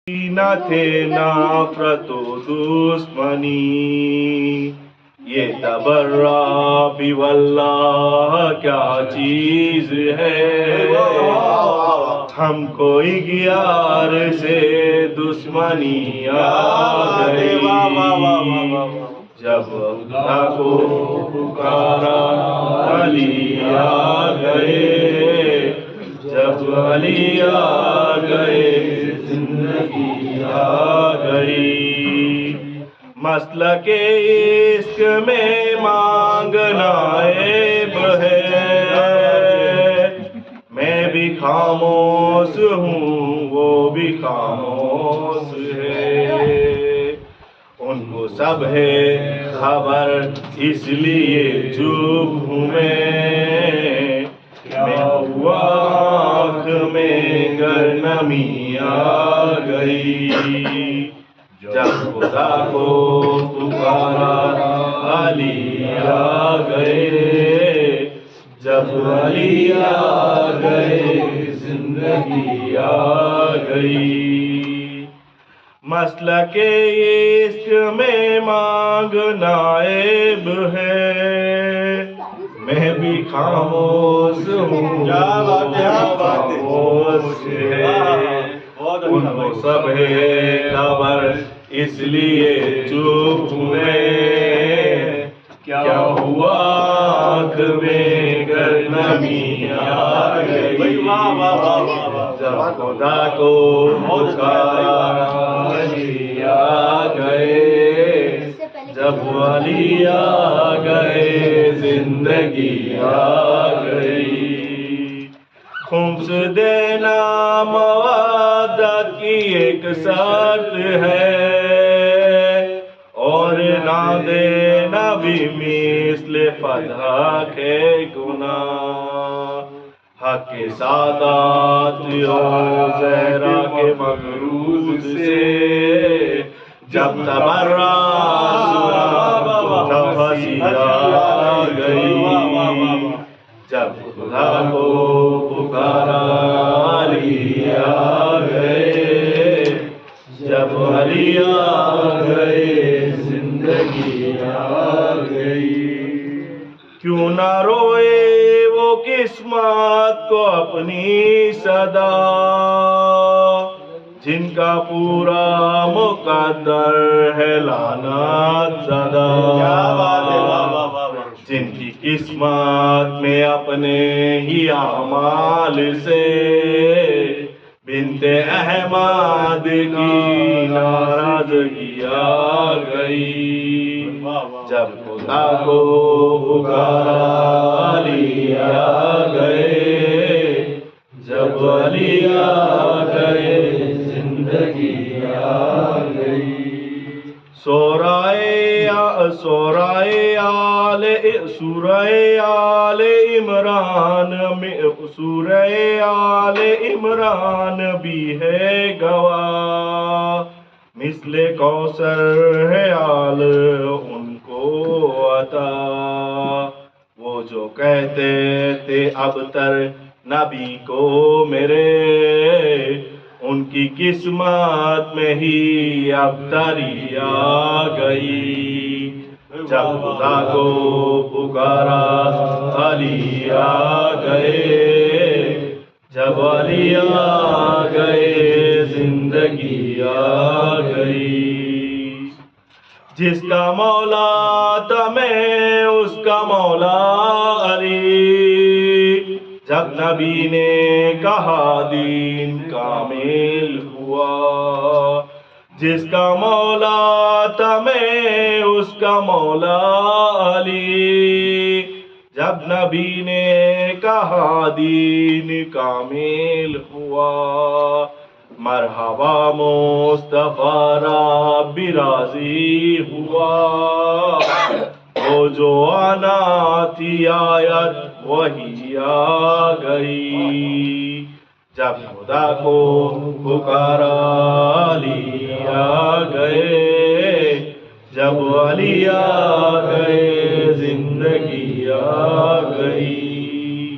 نہ تھے نفرت و دشمنی، یہ تبرا بھی واللہ کیا چیز ہے، ہم کو اغیار سے دشمنی آ گئی، جب خدا کو پکارا علی آ گئے، جب علی آ گئے زندگی آ گئی، مسلک عشق میں مانگنا عیب ہے، میں بھی خاموش ہوں وہ بھی خاموش ہے، ان کو سب ہے خبر اس لیے چپ ہوں میں ہوا آنکھ میں گر نمی آ گئی، جب خدا کو پکارا علی آ گئے، جب علی آ گئے زندگی آ گئی، مسلک عشق میں مانگنا عیب ہے، میں بھی خاموش ہوں خاموش ہے، ان کو سب ہے خبر اس لیے چپ ہوں میں، کیا ہوا آنکھ میں گر نمی آ گئی، جب خدا کو پکارا علی آ گئے، جب علی آ گئے زندگی آ گئی، خمس دینا مودت کی ایک شرط ہے، اور نہ دینا بھی مثل فدیٰ کے گناہ، حق کے سادات اور زہرا کے مقروض سے جب تبرا سنا تو نفسی آ گئی، جب خدا کو پکارا علی آ گئے، جب علی آ گئے زندگی آ گئی، کیوں نہ روئے وہ قسمت کو اپنی صدا، جن کا پورا مقدر ہے لعنت زدہ، جن کی قسمت میں اپنے ہی اعمال سے بنت احمد کی ناراضگی آ گئی، جب خدا کو پکارا علی آ گئے، جب علی آ گئے زندگی آ گئی، سورہ آل عمران میں سورہ آل عمران بھی ہے گواہ، مثل کوثر ہے آل ان کو عطا، وہ جو کہتے تھے ابتر نبی کو میرے، ان کی قسمت میں ہی ابتری آ گئی، جب خدا کو پکارا علی آ گئے، جب علی آ گئے زندگی آ گئی، جس کا مولا تھا میں اس کا مولا علی، جب نبی نے کہا دین کامل ہوا، جس کا مولا تھا میں اس کا مولا علی، جب نبی نے کہا دین کامل ہوا، مرحبا مصطفیٰ رب راضی ہوا، وہ جو آنا تھی آیت وہی آ گئی، جب خدا کو پکارا علی آ گئے، جب علی آ گئے زندگی آ گئی،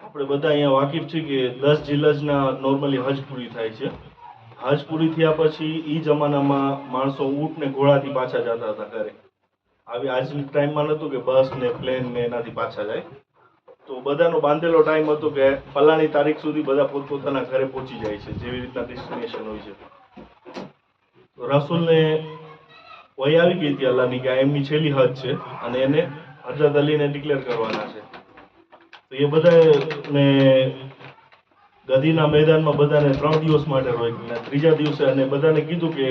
આપણે બધા અહીંયા વાકેફ છે કે 10 જિલ્લાના નોર્મલી હજ પૂરી થાય છે। હજ પૂરી થયા પછી ઈ જમાનામાં માણસો ઊંટ ને ઘોડાથી પાછા જતા હતા ઘરે। આવી આજની ટાઈમમાં નહોતું કે બસ ને પ્લેન ને એનાથી પાછા જાય, તો બધાનો બાંધેલો ટાઈમ હતો કે ફલાણી તારીખ સુધી બધા પોતપોતાના ઘરે પહોંચી જાય છે, જેવી રીતના ડેસ્ટિનેશન હોય છે। તો રસૂલને વહી આવી ગઈ હતી અલ્લાહની કે એમની છેલ્લી હજ છે અને એને હજરત અલીને ડિક્લેર કરવાના છે। તો એ બધાને ગદીના મેદાનમાં બધાને 3 દિવસ માટે રોક્યા। ત્રીજા દિવસે અને બધાને કીધું કે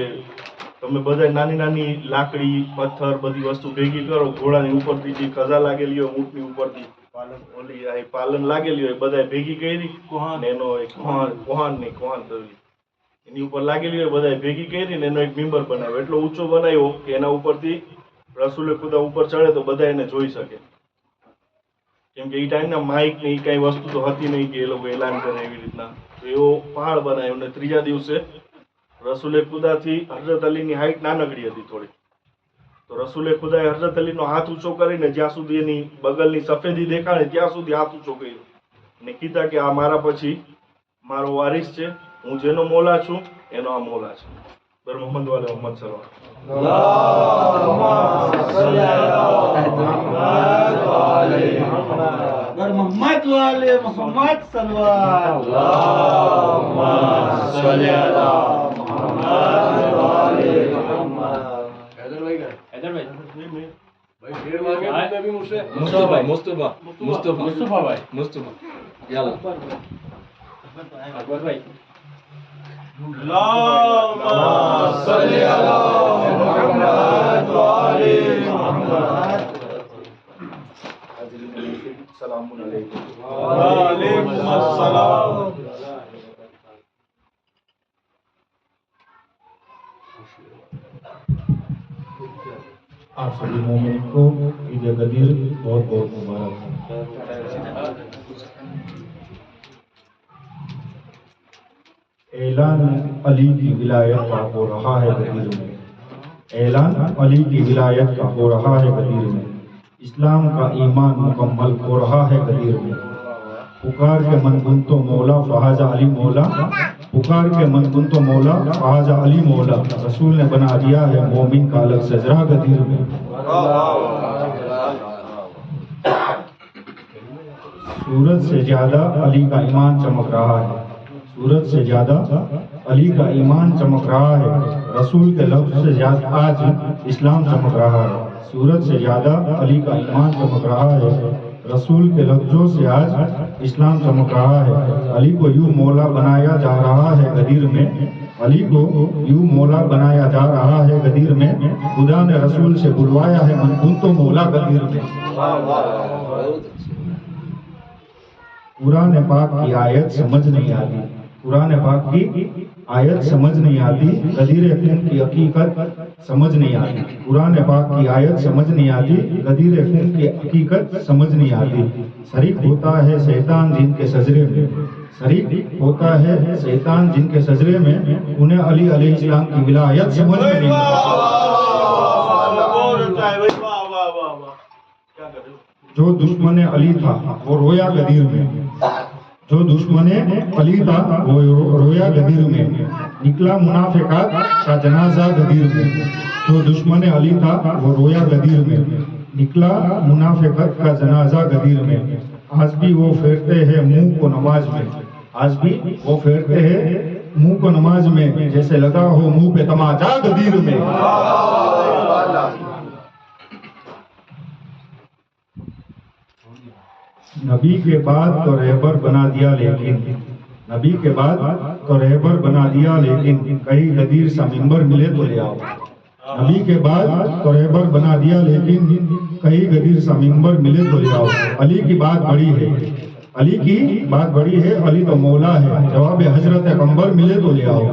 તમે બધા નાની નાની લાકડી પથ્થર બધી વસ્તુ ભેગી કરો, ઘોડાની ઉપરથી જે કજા લાગેલી હોય ઊંટની ઉપરથી પાલન લાગેલી હોય બધાએ ભેગી કરી, અને એનો એક કોહાન એની ઉપર લાગેલી હોય બધાએ ભેગી કરીને એનો એક મિંબર બનાવ્યો, એટલો ઊંચો બનાવ્યો કે એના ઉપરથી રસૂલે ખુદા ઉપર ચડે તો બધા એને જોઈ શકે। કેમ કે એ ટાઈમના માઇક ને એ કઈ વસ્તુ તો હતી નહીં કે એ લોકો એલાન કરે એવી રીતના, તો એવો પહાડ બનાવ્યો। અને ત્રીજા દિવસે રસૂલે ખુદાથી હજરત અલીની હાઈટ નાનકડી હતી થોડી, તો રસૂલે ખુદાએ હજરત અલીનો હાથ ઊંચો કરીને જ્યાં સુધી એની બગલની સફેદી દેખાડે ત્યાં સુધી હાથ ઊંચો કર્યો અને કીધા કે આ મારા પછી મારો વારિસ છે, હું જેનો મોલા છું એનો આ મોલા છે। બર મોહમ્મદ વાલે મોહમ્મદ مومن کو عید غدیر بہت بہت مبارک ہو۔ اعلان علی کی ولایت کا ہو رہا ہے غدیر میں، اعلان علی کی ولایت کا ہو رہا ہے غدیر میں، اسلام کا ایمان مکمل ہو رہا ہے غدیر میں، پکار کے من کن تو مولا فہذا علی مولا، پکار کے من کن تو مولا فہذا علی مولا، رسول نے بنا دیا ہے مومن کا الگ سجرا غدیر میں۔ سورج سے زیادہ علی کا ایمان چمک رہا ہے، سورج سے زیادہ علی کا ایمان چمک رہا ہے، رسول کے لفظ سے زیادہ آج اسلام چمک رہا ہے، سورج سے زیادہ علی کا ایمان چمک رہا ہے، رسول کے لفظوں سے آج اسلام چمک رہا ہے، علی کو یوں مولا بنایا جا رہا ہے غدیر میں، علی کو یوں مولا بنایا جا رہا ہے غدیر میں، خدا نے رسول سے بلوایا ہے من کن تو مولا غدیر میں۔ قرآن پاک کی آیت سمجھ نہیں آتی، قرآن پاک کی آیت سمجھ نہیں آتی، غدیر خون کی حقیقت سمجھ نہیں آتی، قرآن پاک کی آیت سمجھ نہیں آتی، غدیر خون کی حقیقت سمجھ نہیں آتی، شریک ہوتا ہے شیطان جن کے سجرے میں، شریک ہوتا ہے شیطان جن کے سجرے میں، انہیں علی علیہ السلام کی ولایت سمجھ میں نہیں آتی۔ جو دشمن علی تھا وہ رویا غدیر میں، جو دشمن علی تھا وہ رویا غدیر میں، نکلا منافقات کا جنازہ غدیر میں، جو دشمن علی تھا وہ رویا غدیر میں، نکلا منافقت کا جنازہ غدیر میں، آج بھی وہ پھیرتے ہیں منہ کو نماز میں، آج بھی وہ پھیرتے ہیں منہ کو نماز میں، جیسے لگا ہو منہ پہ تماچا غدیر میں۔ نبی کے بعد تو رہبر بنا دیا لیکن، نبی کے بعد تو رہبر بنا دیا لیکن، کہیں غدیر سا منبر ملے تو لے آؤ، نبی کے بعد تو رہبر بنا دیا لیکن، کہیں غدیر سا منبر ملے تو لے آؤ، علی کی بات بڑی ہے، علی کی بات بڑی ہے، علی تو مولا ہے، جواب حضرت پیغمبر ملے تو لے آؤ۔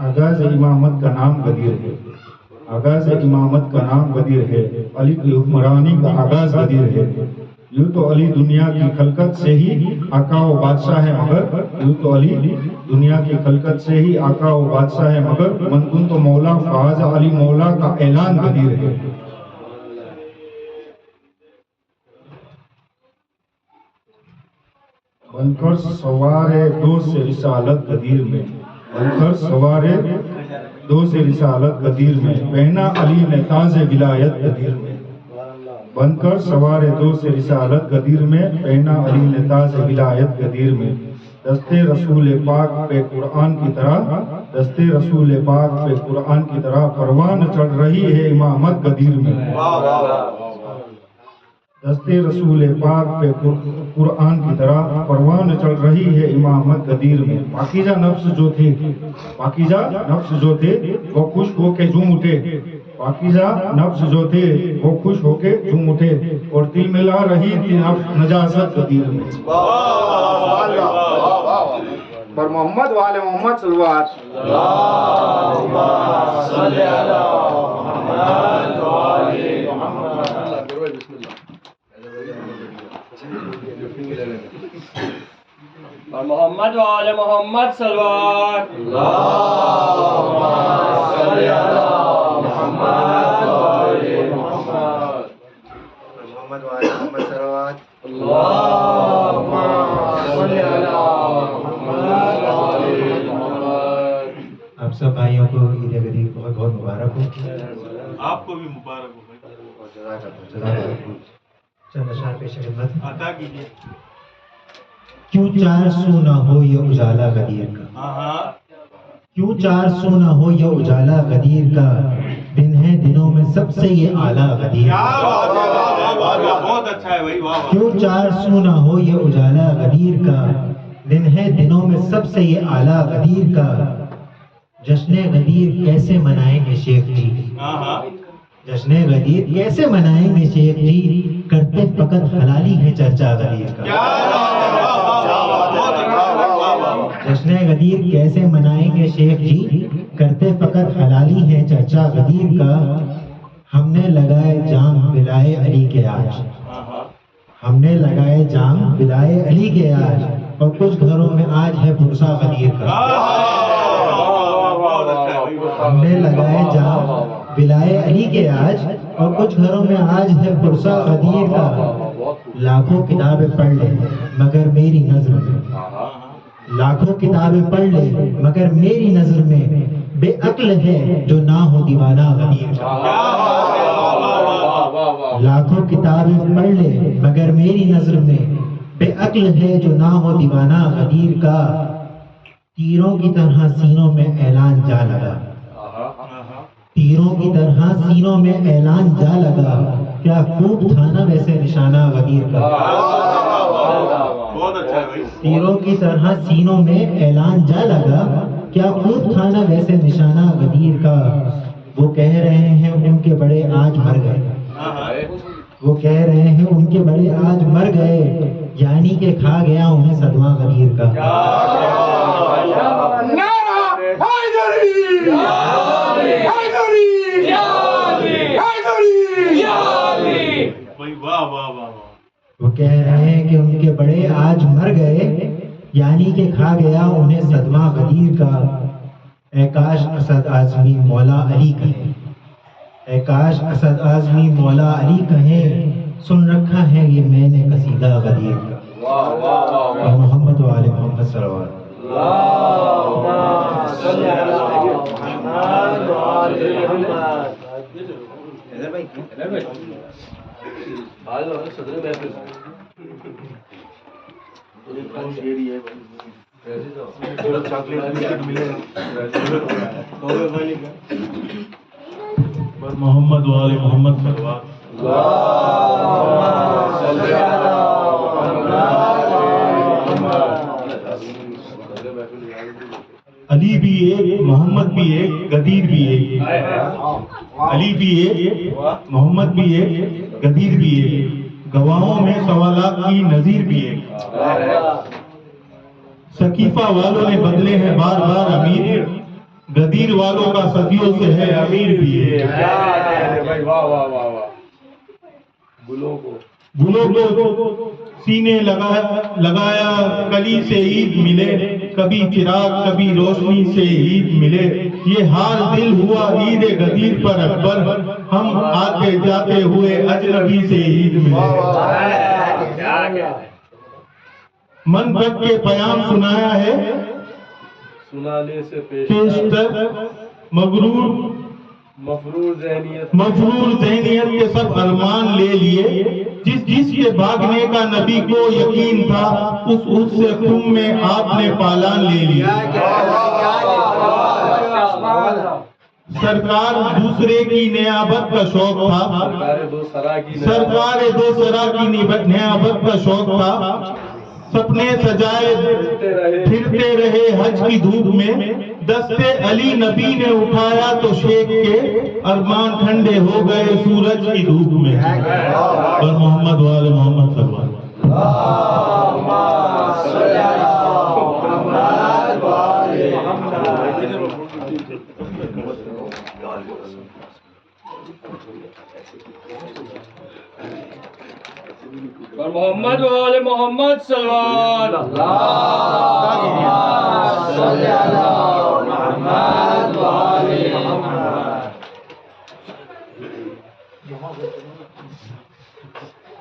آغاز امامت کا نام غدیر ہے، آغاز امامت کا نام غدیر ہے، علی کی حکمرانی کا آغاز غدیر ہے، یوں تو علی دنیا کی خلقت سے ہی آقا و بادشاہ ہے مگر، یوں تو علی دنیا کی خلقت سے ہی آقا و بادشاہ ہے مگر، من کن تو مولا فہذا علی مولا کا اعلان غدیر ہے۔ بن کر سوار دو سے رسالت غدیر میں، بن کر سوار دو سے رسالت غدیر میں، پہنا علی نے تاج ولایت غدیر میں، بن کر سوار دو سے رسالت غدیر میں، پہنا علی نے تاج ولایت غدیر میں، دستے رسول پاک پہ قرآن کی طرح، دستے رسول پاک پہ قرآن کی طرح پروان چڑھ رہی ہے امامت غدیر میں، دستے رسول پاک پہ قرآن کی طرح پروان چڑھ رہی ہے امامت غدیر میں، پاکیزہ نفس جو تھے، پاکیزہ نفس جو تھے وہ خوش ہو کے جھوم اٹھے، پاکیزہ نفس جو تھے وہ خوش ہو کے جھوم اٹھے، اور دل ملا رہی تھی نجاست غدیر میں۔ پر محمد والے محمد صلوات اللہم صلی علی محمد وآلِ محمد۔ اور محمد وآل محمد صلوات اللہم صلی علی محمد وآلِ محمد۔ محمد والے محمد صلوات اللہم صلی علی محمد وآلِ محمد۔ آپ سب بھائیوں کو عید غدیر بہت بہت مبارک ہو۔ آپ کو بھی مبارک ہو بھائی، چند اشعار پیش خدمت۔ عطا کیجیے۔ کیوں 400 نہ ہو یہ اجالا غدیر کا، کیوں 400 نہ ہو یہ اجالا غدیر کا، دن ہے دنوں میں سب سے یہ اعلیٰ غدیر کا، بہت اچھا ہے بھائی، واہ۔ کیوں 400 نہ ہو یہ اجالا غدیر کا، دن ہے دنوں میں سب سے یہ اعلیٰ غدیر کا، جشن غدیر کیسے منائیں گے شیخ جی، جشن غدیر کیسے منائیں گے شیخ جی، کرتے فقط حلالی ہے چرچا غدیر کا۔ جشن غدیر کیسے منائیں گے شیخ جی، کرتے فقط حلالی ہے چرچا غدیر کا، ہم نے لگائے جام بلائے علی کے آج، ہم نے لگائے جام بلائے علی کے آج، اور کچھ گھروں میں آج ہے پرسا غدیر کا، ہم نے لگائے جام بلائے علی کے آج، اور کچھ گھروں میں آج ہے پرسا غدیر کا، لاکھوں کتابیں پڑھ لے مگر میری نظر میں، لاکھوں کتابیں پڑھ لے مگر میری نظر میں، بے عقل ہے جو نہ ہو دیوانہ غدیر کا، لاکھوں کتابیں پڑھ لے مگر میری نظر میں، بے عقل ہے جو نہ ہو دیوانہ غدیر کا، تیروں کی طرح سینوں میں اعلان جا لگا، تیروں کی طرح سینوں میں اعلان جا لگا، کیا خوب تھا نا ویسے نشانہ غدیر کا، تیروں کی طرح سینوں میں اعلان جا لگا، کیا خوب تھا نا ویسے نشانہ غدیر کا، وہ کہہ رہے ہیں ان کے بڑے آج مر گئے، وہ کہہ رہے ہیں ان کے بڑے آج مر گئے، یعنی کہ کھا گیا انہیں صدمہ غدیر کا، وہ کہہ رہے ہیں کہ ان کے بڑے آج مر گئے، یعنی کہ کھا گیا انہیں صدمہ غدیر کا، اے کاش اسد اعظمی مولا علی کہیں، اے کاش اسد اعظمی مولا علی کہیں، سن رکھا ہے یہ میں نے قصیدہ غدیر کا، اور محمد و آل محمد صلوات محمد و آل محمد صلوات۔ علی بھی ایک، محمد بھی ایک، غدیر بھی ایک، علی بھی ایک، محمد بھی ایک، غدیر بھی ایک، گواہوں میں سوالات کی نظیر بھی ایک، سقیفہ والوں نے بدلے ہیں بار بار امیر، غدیر والوں کا صدیوں سے ہے امیر بھی ایک، گلوں کو سینے لگایا کلی سے عید ملے، کبھی چراغ کبھی روشنی سے عید ملے، یہ حال دل ہوا عید غدیر پر اکبر، ہم آتے جاتے ہوئے اجنبی سے عید ملے، من بد کے پیام سنایا ہے سنانے سے پیشتر، مفرور ذہنیت کے سب ارمان لے لیے، جس کے بھاگنے کا نبی کو یقین تھا، اس سے خم میں آپ نے پالان لے لیا، سرکار دوسرے کی نیابت کا شوق تھا، سرکار دو سرا کی نیابت کا شوق تھا، سپنے سجائے پھرتے رہے حج کی دھوپ میں، دستے علی نبی نے اٹھایا تو شیخ کے ارمان ٹھنڈے ہو گئے سورج کی دھوپ میں، اور محمد و آل محمد صلی اللہ علیہ اور محمد و آل محمد صلوات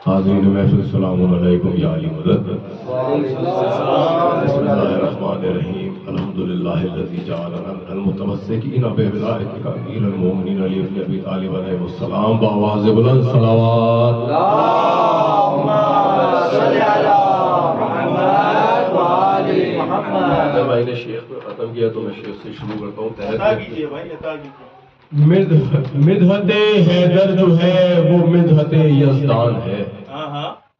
حاضرین محفل السلام علیکم یا علی مدد، بسم اللہ الرحمن الرحیم، الحمدللہ الذی جعلنا المتمسکین بولایتک امیر المومنین علی بن ابی طالب علیہ السلام، بآواز بلند صلوات۔ اللہم صل علی محمد و آل محمد۔ میں نے شیخ کو ختم کیا تو میں شیخ سے شروع کرتا ہوں۔ عطا کیجئے بھائی، عطا کیجئے۔ مدحت حیدر جو ہے وہ مدحت یزدان ہے،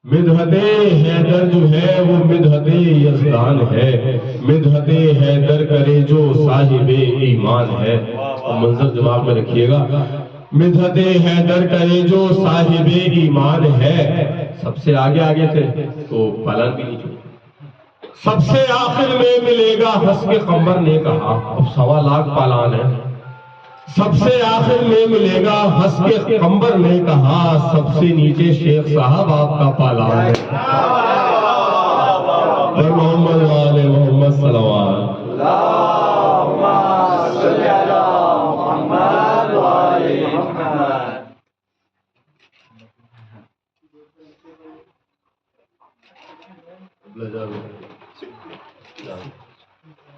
مدحت حیدر جو ہے وہ مدحت یزدان ہے، مدحت حیدر کرے جو صاحب ایمان ہے، منظر دماغ میں رکھیے گا، مدحت حیدر کرے جو صاحب ایمان ہے، سب سے آگے تھے تو پالان بھی نہیں چھوٹے، سب سے آخر میں ملے گا ہنس کے قمر نے کہا. اب 1.25 لاکھ پالان ہے. سب سے آخر میں ملے گا ہنس کے قمر نے کہا. سب سے نیچے شیخ صاحب آپ کا پالان ہے. اور محمد والے محمد صلوات.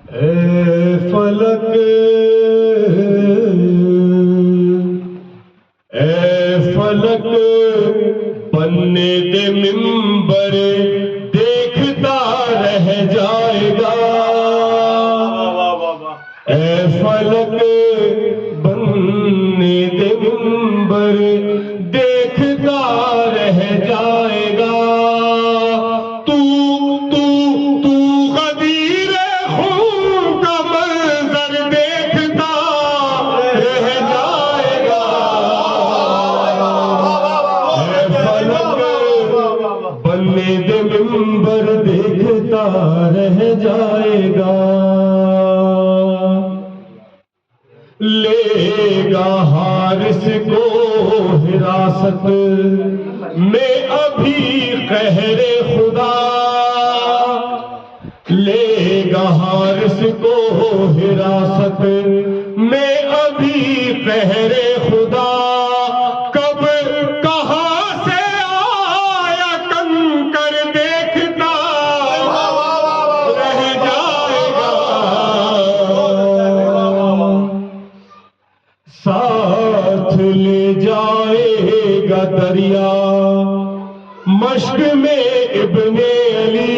اے فلک بننے دے منبر دیکھتا رہ جائے گا. اے فلک بننے دے منبر دیکھتا رہ جائے گا. منبر دیکھتا رہ جائے گا. لے گا حارس کو حراست میں ابھی قہر خدا. لے گا حارس کو حراست میں ابھی قہر خدا. کب کہاں سے آیا کنکر دیکھتا رہ جائے گا. ساتھ لے جائے گا دریا مشق میں ابن علی.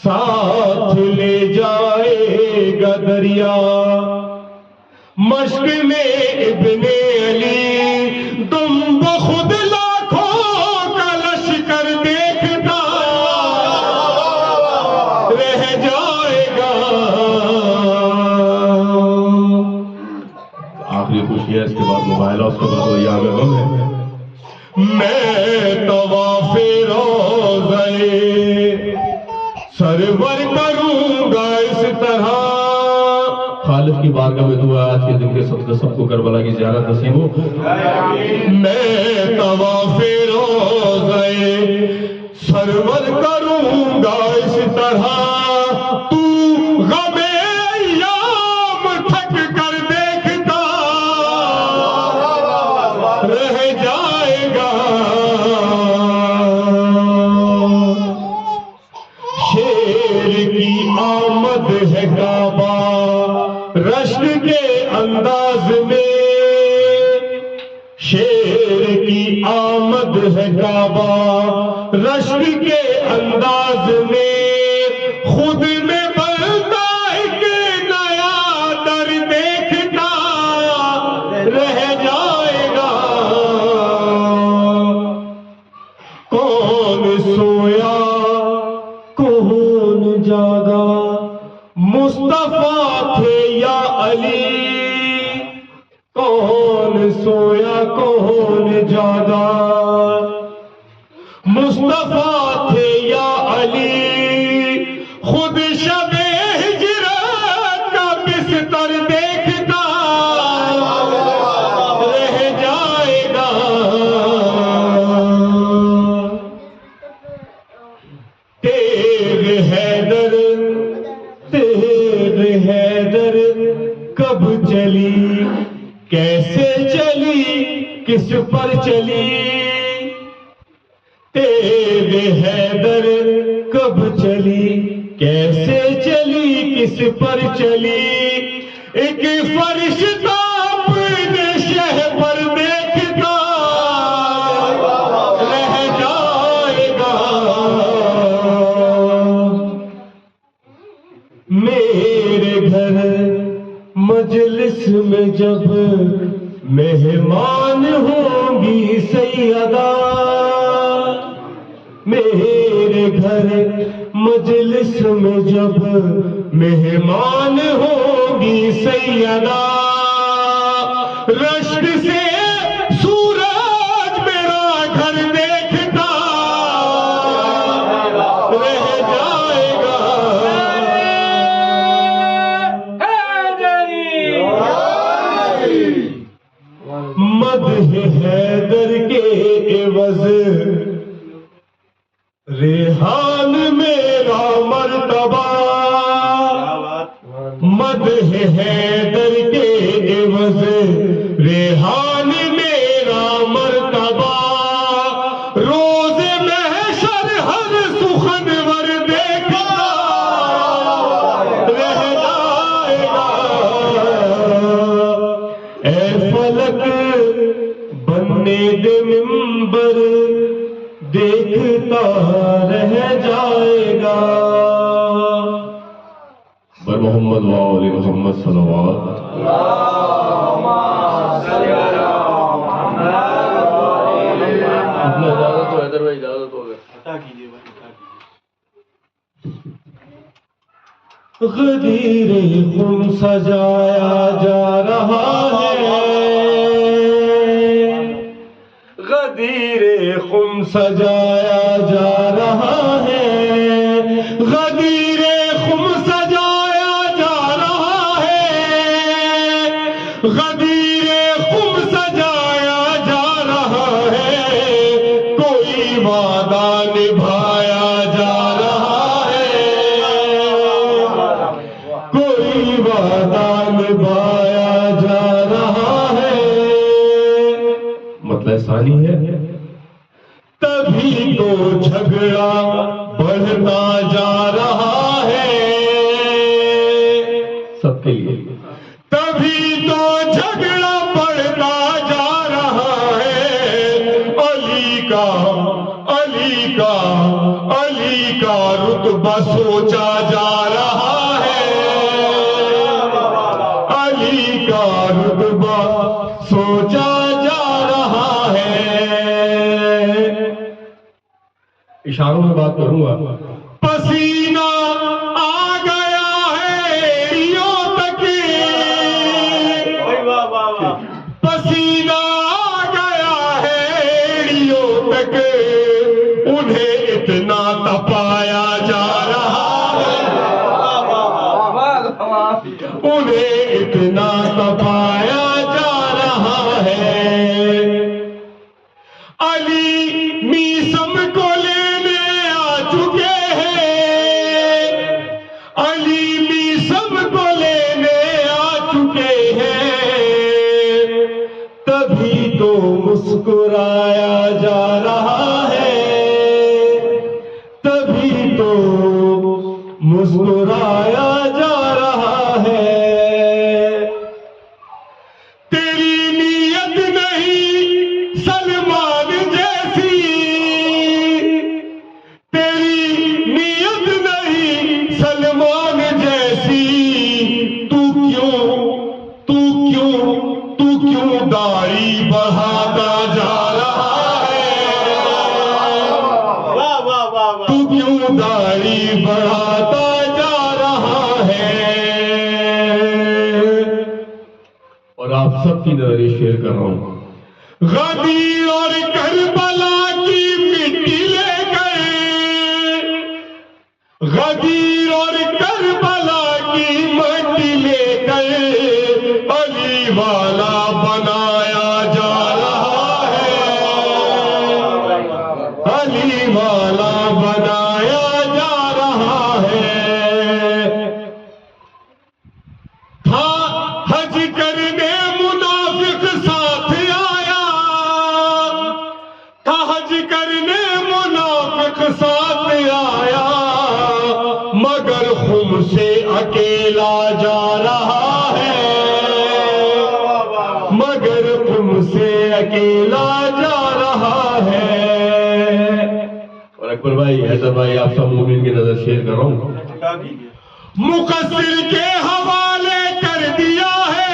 ساتھ لے جائے گا دریا مشق میں ابن علی. تم بخود لاکھوں کا لشکر دیکھتا رہ جائے گا. آخری خوشی ہے, اس کے بعد موبائل, اس کے بعد وہی میں غم ہے. میں طواف روضہ سرور کروں گا اس طرح. خالق کی بارگاہ میں دعا آج کے دن کے سب کو کربلا کی زیارت نصیب ہو. میں طواف روضہ سرور کروں گا اس طرح. تو غم ایام تھک کر دیکھتا رہ جائے گا. شیر کی آمد ہے کعبہ رشک کے انداز میں. شیر کی آمد ہے کعبہ رشک کے انداز میں. خود میں بنتا ایک نیا در دیکھتا رہ جائے گا. کون سویا کون جاگا مصطفیٰ تھے یا علی. کون سویا کون جاگا مصطفیٰ تھے یا علی. خود شب ہجرت کا بستر دیکھتا رہ جائے گا. تیغ حیدر حیدر کب چلی کیسے چلی کس پر چلی. تیغ حیدر کب چلی کیسے چلی کس پر چلی. ایک فرشتہ اپنے شہ پر دیکھتا رہ جائے گا. میرے گھر مجلس میں جب مہمان ہوں گی سیدہ. میرے گھر مجلس میں جب مہمان ہوں گی سیدہ. رشک سے سورج میرا گھر دیکھتا رہ جائے مدح حیدر کے عوض ریحان میرا مرتبہ روز محشر ہر سخنور دیکھتا رہ جائے گا اے فلک بننے دے منبر دیکھتا رہ جائے گا بر محمد و آل محمد صلوات اپنا اجازت ہو حیدر بھائی اجازت ہو گیا غدیر خم سجایا جا رہا ہے غدیر خم سجایا جا رہا ہے غدیر خم سجایا جا رہا ہے غدیر خم سجایا جا رہا ہے کوئی وعدہ نبھایا جا رہا ہے کوئی وعدہ نبھایا جا رہا ہے مطلب ثانی ہے تبھی تو جھگڑا بڑھتا جا رہا ہے سب کے لیے تبھی تو جھگڑا بڑھتا جا رہا ہے علی کا علی کا علی کا رتبہ سوچا جا رہا ہے علی کا رتبہ سوچا جا رہا ہے اشاروں میں بات کروں گا پسینہ آ گیا ہے ایڑیوں تک پسینہ آ گیا ہے ایڑیوں تک انہیں اتنا تپایا جا رہا ہے انہیں اتنا تپایا جا رہا ہے علی میسم کو لینے آ چکے ہیں علی میسم کو لینے آ چکے ہیں تبھی تو مسکرایا جا رہا ہے تبھی تو مسکرایا جا رہا ہے تیری نیت نہیں سلمان جیسی تیری نیت نہیں سلمان جیسی تو کیوں داڑھی بڑھاتا جا رہا ہے تو کیوں داڑھی بڑھاتا جا رہا ہے اور آپ سب کی نظر شیئر کر رہا ہوں غدیر اور کربلا کی مٹی لے گئے غدیر اور کربلا کی مٹی لے گئے علی والا بنایا جا رہا ہے علی والا بنایا جا رہا ہے تھا حج کرنے منافق ساتھ آیا تھا حج کرنے منافق ساتھ آیا مگر خم سے اکیلا جا رہا ہے مگر خم سے اکیلا جا رہا ہے اور اکبر بھائی حیدر بھائی آپ سب مومن کی نظر شیئر کر رہا ہوں مقصر کے حوالے کر دیا ہے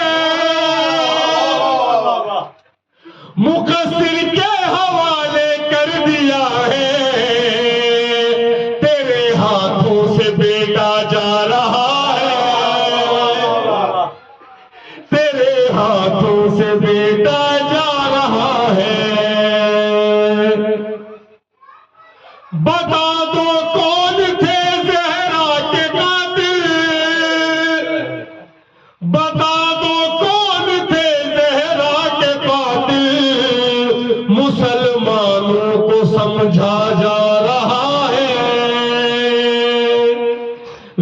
مقصر کے حوالے کر دیا ہے تیرے ہاتھوں سے بیٹا جا رہا ہے تیرے ہاتھوں سے بیٹا جا رہا ہے بتا دو کون تھے زہرا کے قاتل بتا دو کون تھے زہرا کے قاتل مسلمانوں کو سمجھا جا رہا ہے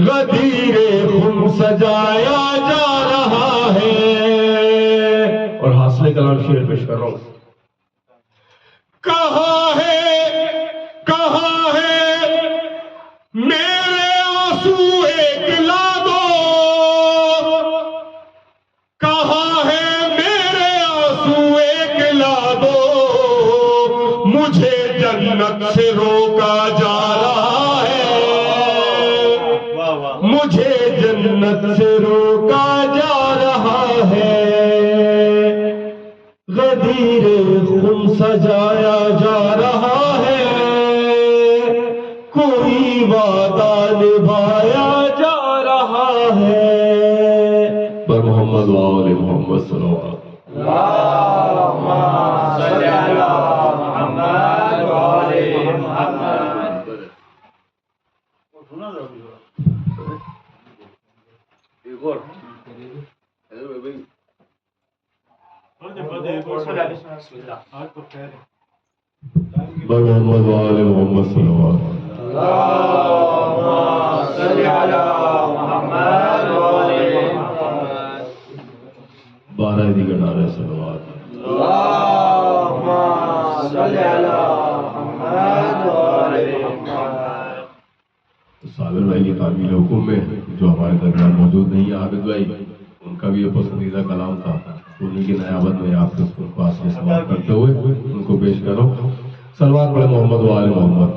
غدیر خم سجایا جا رہا ہے. اور حاصل کلام شعر پیش کر رہا ہوں. کہاں ہے میرے آنسو ایک لا دو, کہاں ہے میرے آنسو ایک لا دو, مجھے جنت سے روکا جا رہا ہے, مجھے جنت سے روکا جا رہا ہے. غدیر خون سجایا جا رہا ہے, کوئی وعدہ نبھایا جا رہا ہے. پر محمد و آل محمد صلی اللہ علیہ محمد و آل محمد صلی اللہ علیہ وسلم. بارہ دیگر نعرہ صلوات. صابر بھائی کی تعمیل حکم میں جو ہمارے درمیان موجود نہیں ہے, عابد بھائی, ان کا بھی یہ پسندیدہ کلام تھا. انہیں کی نیابت میں آپ کو پاس سے سوال کرتے ہوئے ان کو پیش کرو. صلوات پڑھے محمد و آل محمد.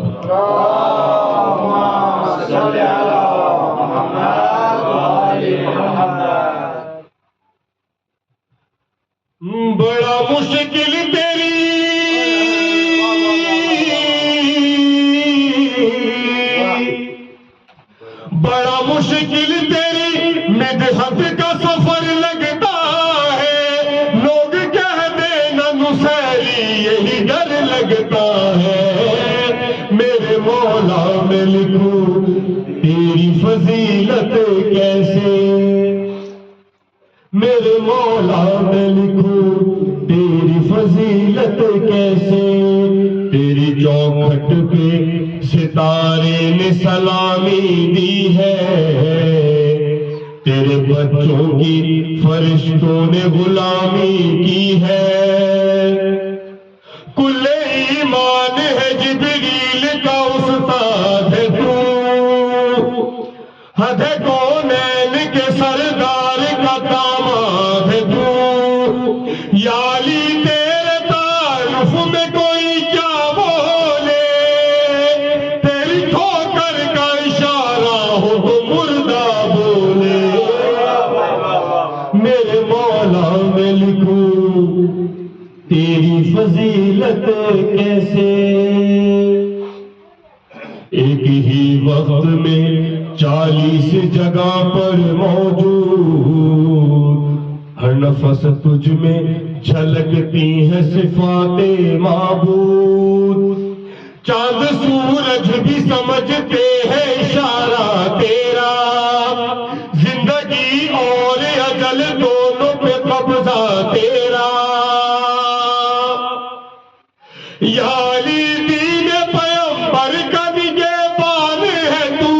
بڑا مشکل تیری بڑا مشکل تیری مدحت کا سفر لگتا ہے, لوگ کہتے نہ نسیلی یہی ڈر لگتا ہے. میرے مولا میں لکھوں تیری فضیلت کیسے, میرے مولا میں لکھوں تیری فضیلت کیسے. تیری چوکھٹ پہ ستارے نے سلامی دی ہے, تیرے بچوں کی فرشتوں نے غلامی کی ہے. کل ایمان ہے جبریل کا استاد ہے تو, حد کونین کے سردار کا داماد ہے تو. یا علی تیرے تعارف میں کوئی کیا بولے, تیری ٹھوکر کا اشارہ ہو تو مردہ بولے. میرے مولا میں لکھوں تیری فضیلت کیسے. ایک ہی وقت میں 40 جگہ پر موجود, ہر نفس تجھ میں جھلکتی ہیں صفات معبود. چاند سورج بھی سمجھتے ہیں اشارہ تیرا, زندگی اور اجل دونوں پہ قبضہ تیرا. یا علی دین پیغمبر کا نگہبان ہے تو,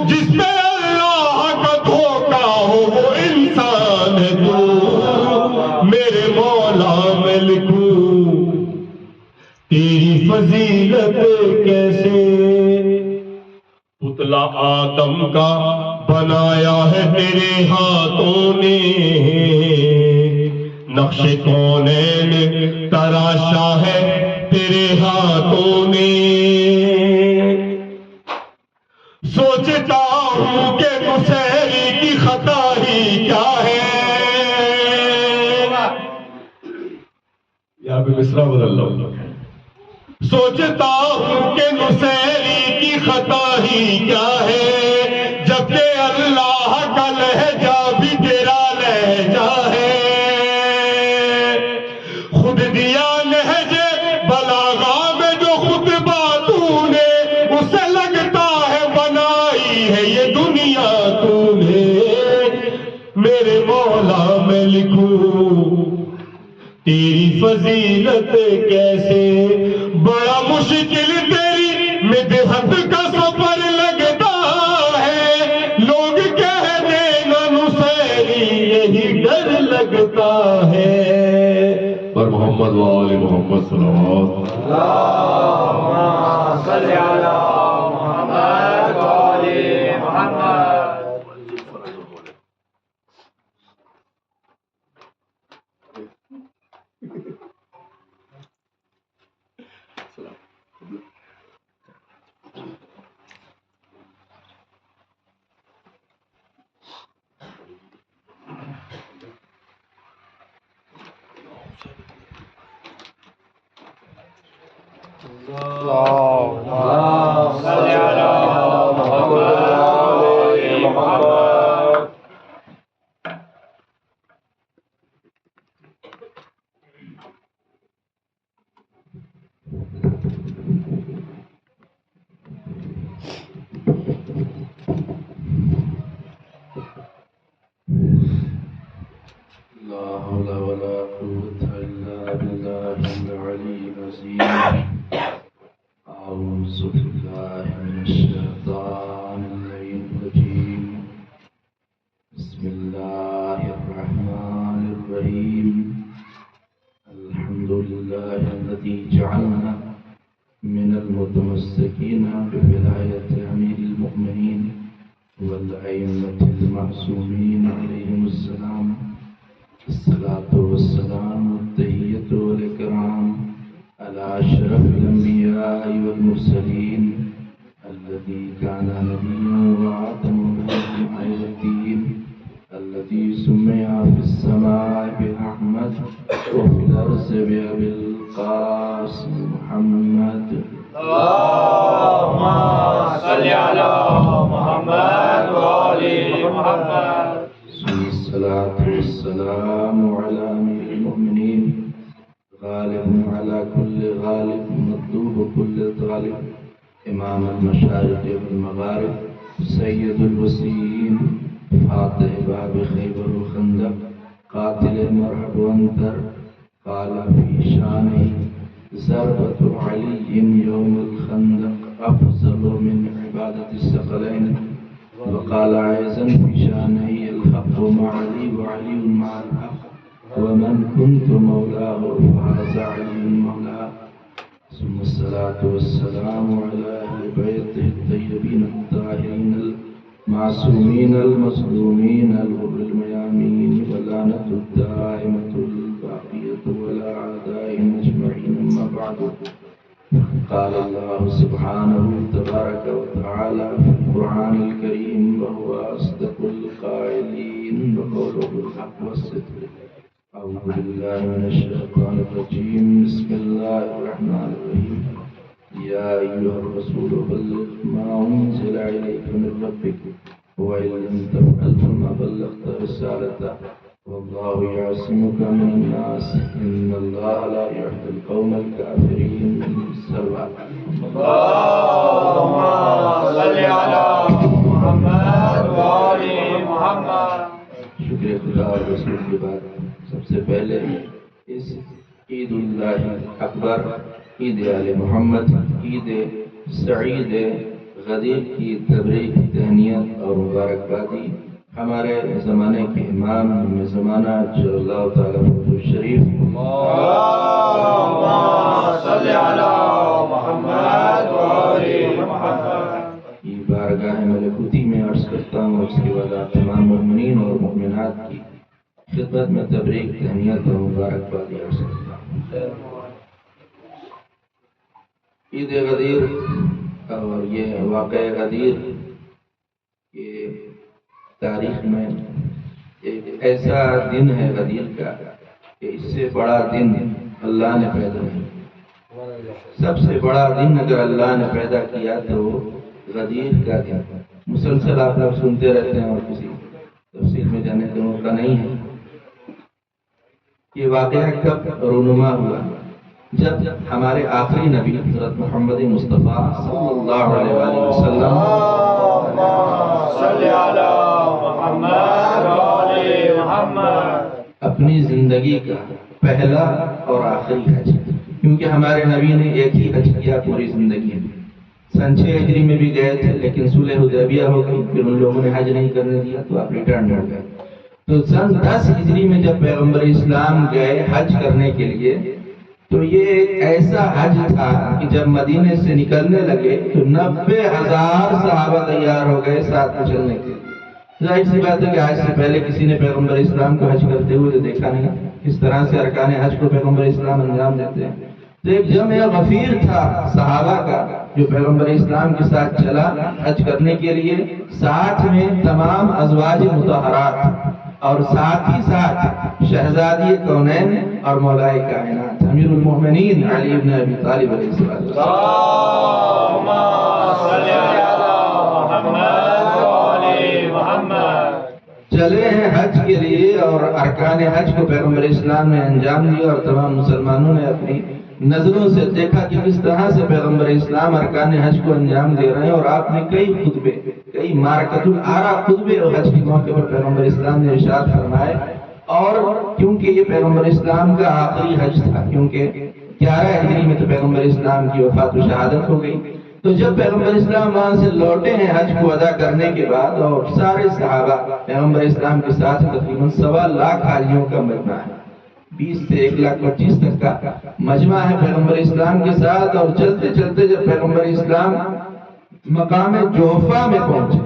جس پہ اللہ کا دھوکا ہو وہ انسان ہے تو. میرے مولا میں لکھوں تیری فضیلت کیسے. پتلا آدم کا بنایا ہے تیرے ہاتھوں نے, نقش کونین تراشا ہے تیرے ہاتھوں نے. سوچتا ہوں کہ مسیری کی خطا ہی کیا ہے. یہاں پہ مصرع بدل رہا ہوں. سوچتا ہوں کہ مسیری کی خطا ہی کیا ہے, جبکہ اللہ کا لہجہ بھی تیرا لہجہ ہے. خود دیا لہجے بلاغا میں جو خطبہ تو نے, اسے لگتا ہے بنائی ہے یہ دنیا تو نے. میرے مولا میں لکھوں تیری فضیلت کیسے. بڑا مشکل تیری مدحت کا سفر لگتا ہے, لوگ کہتے محمد وآل محمد صلوات صلی علی محمد وآل محمد. اللهم صل على محمد وآل محمد. لا حول ولا قوة إلا بالله العلي العظيم. أعوذ بالله من الشيطان اللعين الرجيم. بسم الله الرحمن الرحيم. الحمد لله الذي جعلنا من المتمسكين بولاية أمير المؤمنين والأئمة المعصومين عليهم السلام. الصلاة والسلام والتحية والإكرام على أشرف الأنبياء والمرسلين الذي كان نبيا وآدم بحكمة الدين الذي سمي في السماء بأحمد وفي الأرض بأبي القاسم محمد. اللهم صل على محمد وآل محمد. الصلاة والسلام على أمير المؤمنين غالب على كل غالب مطلوب كل طالب إمام المشارق والمغارب سيد الوسيين فاتح باب خيبر وخندق قاتل مرحب وانتر. قال في شانه ضربة علي يوم الخندق أفضل من عبادة الثقلين. وقال أيضا في شانه الحق مع علي وعلي مع الحق ومن كنت مولاه فهذا علي مولاه. ثم الصلاة والسلام على أهل بيته الطيبين الطاهرين المعصومين المظلومين الغر الميامين واللعنة الدائمة الباقية ولا أعدائهم أجمعين. أما بعد، قال الله سبحانه تبارك وتعالى في القرآن الكريم وهو أصدق القائلين وقوله الحق والصدق. أعوذ بالله من الشيطان الرجيم. بسم الله الرحمن الرحيم. يا أيها الرسول بلغ ما أنزل إليك من ربك وإن لم تفعل فما بلغت رسالته والله يعصمك من الناس إن الله لا يهدي القوم الكافرين. الصلاة. اللهم صل على محمد وآل محمد. شکر خدا اور رسول کے بعد سب سے پہلے اس عید اللہ اکبر، عید آل محمد، عید سعید غدیر کی تبریک، تہنیت اور مبارکبادی ہمارے زمانے کے امام زمانہ جو اللہ تعالیٰ شریف اللهم صل على محمد وآل محمد کی بارگاہ ملکوتی میں عرض کرتا ہوں. اس کے بعد آپ تمام مومنین اور مومنات کی خدمت میں تبریک، تہنیت اور مبارکبادی عرض کرتا ہوں. عید غدیر اور یہ واقعہ غدیر یہ تاریخ میں ایک ایسا دن ہے غدیر کا کہ اس سے بڑا دن اللہ نے پیدا نہیں. سب سے بڑا دن اگر اللہ نے پیدا کیا تو غدیر کا دن. مسلسل آپ لوگ سنتے رہتے ہیں اور کسی تفصیل میں جانے کا موقع نہیں ہے. یہ واقعہ کب رونما ہوا؟ جب ہمارے آخری نبی حضرت محمد مصطفیٰ صلی اللہ علیہ وآلہ وسلم صل على محمد وآل محمد اپنی زندگی کا پہلا اور آخری حج، کیونکہ ہمارے نبی نے ایک ہی حج کیا پوری زندگی میں. سن 6 ہجری میں بھی گئے تھے لیکن صلح حدیبیہ ہو گئی، پھر ان لوگوں نے حج نہیں کرنے دیا تو آپ ریٹرن ہو گئے. تو سن 10 ہجری میں جب پیغمبر اسلام گئے حج کرنے کے لیے تو یہ ایک ایسا حج تھا کہ جب مدینے سے نکلنے لگے تو 90,000 صحابہ تیار ہو گئے ساتھ میں چلنے کے لیے۔ ظاہر سی بات ہے کہ آج سے پہلے کسی نے پیغمبر اسلام کو حج کرتے ہوئے تو دیکھا نہیں، اس طرح سے ارکان حج کو پیغمبر اسلام انجام دیتے ہیں۔ تو ایک جمع غفیر تھا صحابہ کا جو پیغمبر اسلام کے ساتھ چلا حج کرنے کے لیے، ساتھ میں تمام ازواج مطہرات اور ساتھ ہی ساتھ شہزادی کونین اور مولائے کائنات امیر المومنین علی بن ابی طالب علیہ السلام۔ چلے ہیں حج کے لیے اور ارکان حج کو پیغمبر اسلام نے انجام دیا، اور تمام مسلمانوں نے اپنی نظروں سے دیکھا کہ کس طرح سے پیغمبر اسلام ارکان حج کو انجام دے رہے ہیں، اور آپ نے کئی خطبے، کئی مارکۃ الآراء خطبے اور حج کے موقع پر پیغمبر اسلام نے ارشاد فرمائے۔ اور کیونکہ یہ پیغمبر اسلام کا آخری حج تھا، کیونکہ 11 ہجری میں تو پیغمبر اسلام کی وفات و شہادت ہو گئی، تو جب پیغمبر اسلام وہاں سے لوٹے ہیں حج کو ادا کرنے کے بعد، اور سارے صحابہ پیغمبر اسلام کے ساتھ تقریباً 1.25 لاکھ حاجیوں کا مجمع ہے، 20 سے 1,25,000 تک کا مجمع ہے پیغمبر اسلام کے ساتھ۔ اور چلتے چلتے جب پیغمبر اسلام مقام جوفا میں پہنچے،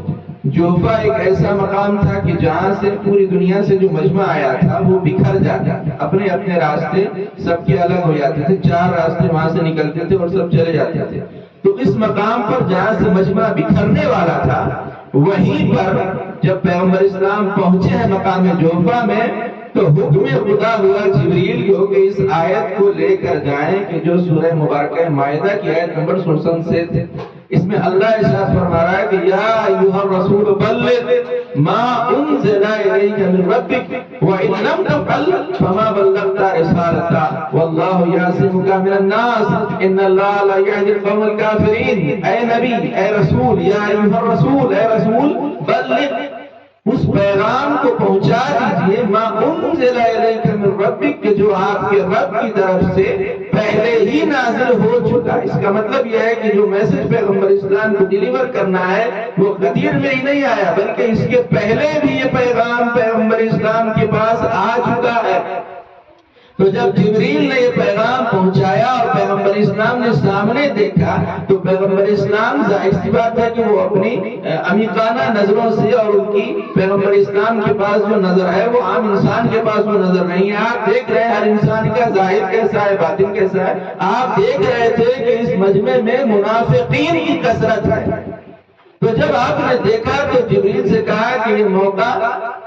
جوفا ایک ایسا مقام تھا کہ جہاں سے پوری دنیا سے جو مجمع آیا تھا وہ بکھر جاتا تھا، اپنے اپنے راستے سب کے الگ ہو جاتے تھے، 4 راستے وہاں سے نکلتے تھے اور سب چلے جاتے تھے۔ تو اس مقام پر جہاں سے مجمع بکھرنے والا تھا، وہیں پر جب پیغمبر اسلام پہنچے ہیں مقام جوفا میں، تو حکم خدا ہوا جبریل کو کہ اس آیت کو لے کر جائیں کہ جو سورہ مبارکہ مائدہ کی آیت نمبر 66 سے تھے۔ اس میں اللہ ارشاد فرما رہا ہے کہ یا ایھا الرسول بلغ ما انزل الیک من ربک وان لم تفعل فما بلغت رسالتہ واللہ یعصمک من الناس ان اللہ لا یہدی القوم الکافرین۔ اے نبی، اے رسول، یا ایھا الرسول، اے رسول، بلغ، اس پیغام کو پہنچا دیجئے ما انزل الیک من ربک، کہ جو آپ کے رب کی طرف سے پہلے ہی نازل ہو چکا۔ اس کا مطلب یہ ہے کہ جو میسج پیغمبر اسلام کو ڈیلیور کرنا ہے وہ غدیر میں ہی نہیں آیا، بلکہ اس کے پہلے بھی یہ پیغام پیغمبر اسلام کے پاس آ چکا ہے۔ تو جب جبریل نے یہ پیغام پہنچایا اور پیغمبر اسلام نے سامنے دیکھا، تو پیغمبر اسلام ظاہر سی بات ہے کہ وہ اپنی عمیقانہ نظروں سے، اور ان کی پیغمبر اسلام کے پاس جو نظر ہے وہ عام انسان کے پاس وہ نظر نہیں ہے۔ آپ دیکھ رہے ہیں ہر انسان کا ظاہر کیسا ہے، باطن کیسا ہے۔ آپ دیکھ رہے تھے کہ اس مجمع میں منافقین کی کثرت ہے۔ تو جب آپ نے دیکھا تو جبریل سے کہا کہ یہ موقع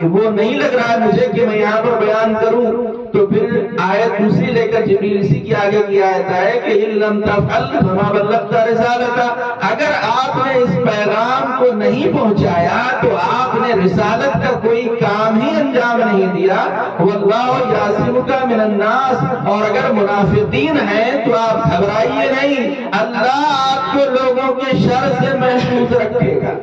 وہ نہیں لگ رہا ہے مجھے کہ میں یہاں پر بیان کروں۔ تو پھر آیت دوسری لے کر جبریل اسی کی آگے کی آیت ہے کہ ان لم تفعل فما بلغت رسالتہ، اگر آپ نے اس پیغام کو نہیں پہنچایا تو آپ نے رسالت کا کوئی کام ہی انجام نہیں دیا۔ واللہ یعصمک من الناس، اور اگر منافقین ہیں تو آپ گھبرائیے نہیں، اللہ آپ کو لوگوں کے شر سے محفوظ رکھے گا۔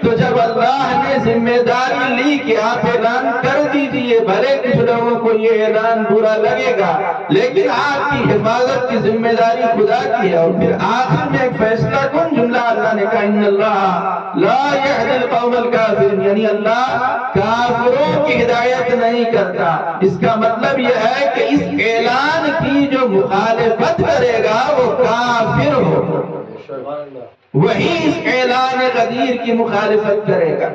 تو جب اللہ نے ذمہ داری لی کہ آپ اعلان کر دیجئے، بھلے کچھ لوگوں کو یہ اعلان برا لگے گا، لیکن آپ کی حفاظت کی ذمہ داری خدا کی ہے۔ اور پھر آخر میں ایک فیصلہ کن جملہ اللہ نے کہا ان اللہ لا یہدی القوم الکافرین، یعنی اللہ کافروں کی ہدایت نہیں کرتا۔ اس کا مطلب یہ ہے کہ اس اعلان کی جو مخالفت کرے گا وہ کافر ہو، وہی اس اعلان غدیر کی مخالفت کرے گا۔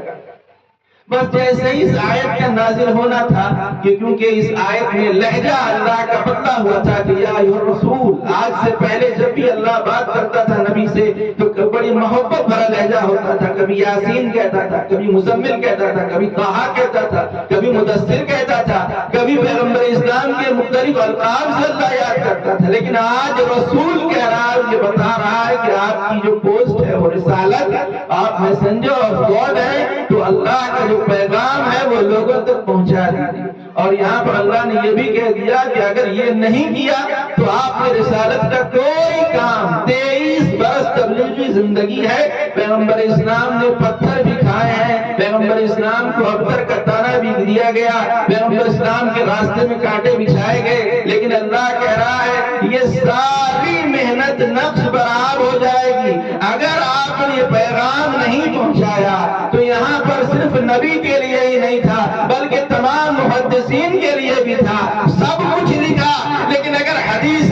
بس جیسے اس آیت کا نازل ہونا تھا کہ کیونکہ اس آیت میں لہجہ اللہ کا بدلا ہوا تھا کہ یا ایھا الرسول، آج سے پہلے جب بھی اللہ بات کرتا تھا نبی سے تو بڑی محبت بھرا لہجہ ہوتا تھا، کبھی یاسین کہتا تھا، کبھی مزمل کہتا تھا، کبھی طٰہٰ کہتا تھا، کبھی مدثر کہتا تھا، کبھی پیغمبر اسلام کے مختلف القاب سے اللہ یاد کرتا تھا، لیکن آج رسول کہہ رہا ہے، یہ بتا رہا ہے کہ آپ کی جو پوسٹ ہے وہ رسالت، آپ میسنجر آف گاڈ ہیں، تو اللہ کا جو پیغام ہے وہ لوگوں تک پہنچا دیجیے۔ اور یہاں پر اللہ نے یہ بھی کہہ دیا کہ اگر یہ نہیں کیا تو آپ نے رسالت کا کوئی کام، 23 برس تبلیغی زندگی ہے، پیغمبر اسلام نے پتھر بھی کھائے ہیں، پیغمبر اسلام کو ابتر کا تانا بھی دیا گیا، پیغمبر اسلام کے راستے میں کانٹے بچھائے گئے، لیکن اللہ کہہ رہا ہے یہ ساری محنت نقش برآب ہو جائے گی اگر آپ نے یہ پیغام نہیں پہنچایا۔ تو یہاں پر صرف نبی کے لیے ہی نہیں تھا بلکہ تمام محدثین کے لیے بھی تھا، سب کچھ لکھا، لیکن اگر حدیث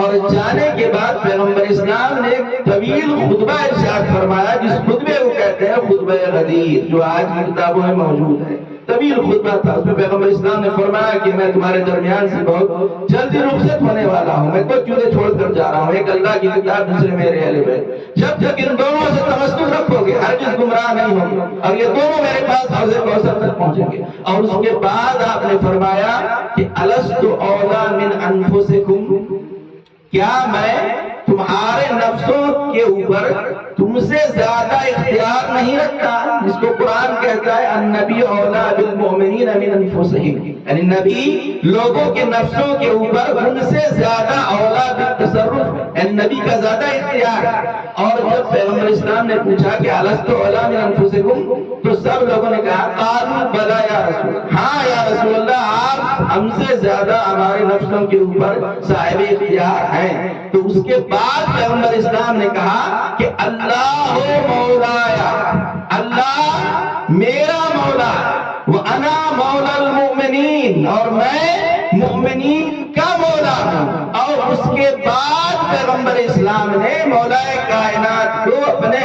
اور جانے کے بعد پیغمبر اسلام نے ایک طویل خطبہ ارشاد فرمایا، جس خطبے کو کہتے ہیں خطبہ غدیر، جو آج کی کتابوں میں موجود ہے۔ طویل خطبہ تھا، اس میں پیغمبر اسلام نے فرمایا کہ میں تمہارے درمیان سے بہت جلدی رخصت ہونے والا ہوں، میں کچھ چیزیں چھوڑ کر جا رہا ہوں، ایک اللہ کی کتاب، دوسرے میرے اہل بیت، جب تک ان دونوں سے تمسک رکھو گے ہرگز گمراہ نہیں ہوگے، اور یہ دونوں میرے پاس حوض کوثر تک پہنچیں گے۔ اور اس کے بعد آپ نے فرمایا کہ الست اولا من انفسکم، کیا میں تمہارے نفسوں کے اوپر تم سے زیادہ اختیار نہیں رکھتا، جس کو قرآن کہتا ہے النبی اولا بالمؤمنین من انفسہم، یعنی نبی لوگوں کے نفسوں کے اوپر ان سے زیادہ اولا بالتصرف، یعنی نبی کا زیادہ اختیار۔ اور جب پیغمبر اسلام نے پوچھا کہ الست اولا من انفسکم، تو سب لوگوں نے کہا قالوا بلا یا رسول، ہاں یا رسول اللہ، آپ ہم سے زیادہ ہمارے نفسوں کے اوپر صاحب اختیار ہیں۔ تو اس کے بعد پیغمبر اسلام نے کہا کہ اللہ مولایا، اللہ میرا مولا، وَأَنَا مَوْلَى الْمُؤْمِنِينَ، اور میں مؤمنین کا مولا ہوں۔ اور اس کے بعد پیغمبر اسلام نے مولا کائنات کو اپنے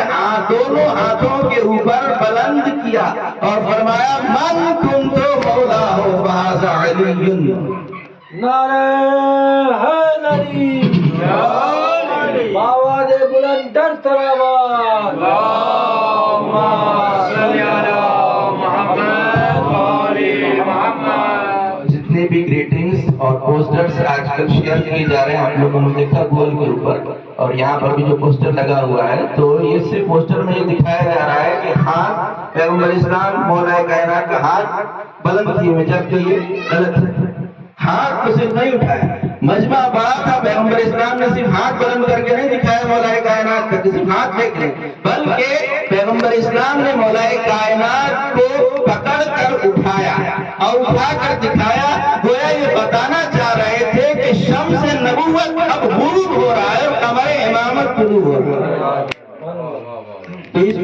دونوں ہاتھوں کے اوپر بلند کیا اور فرمایا من کنت مولا ہو فہذا علی۔ نعرہ حیدری، آواز بلند در سلامات، اللہم صلی علی محمد و آل محمد۔ جتنے بھی گریٹنگز اور پوسٹرز آج کل شیئر کیے جا رہے ہیں، آپ لوگوں نے دیکھا گول کے اوپر، اور یہاں پر بھی جو پوسٹر لگا ہوا ہے، تو اس سے پوسٹر میں یہ دکھایا جا رہا ہے کہ ہاتھ پیغمبر اسلام مولا کائنات کا ہاتھ بلند کیے ہوئے، جبکہ یہ غلط ہے۔ ہاتھ تو صرف نہیں اٹھایا، مجمع بڑا تھا، پیغمبر اسلام نے صرف ہاتھ بلند کر کے نہیں دکھایا مولا کائنات کا کہ صرف ہاتھ دیکھ لیں، بلکہ پیغمبر اسلام نے مولا کائنات کو پکڑ کر اٹھایا اور اٹھا کر دکھایا، گویا یہ بتانا چاہ رہے تھے کہ شمس نبوت اب غروب ہو رہا ہے اور قمر امامت طلوع ہو رہا ہے۔ تو اس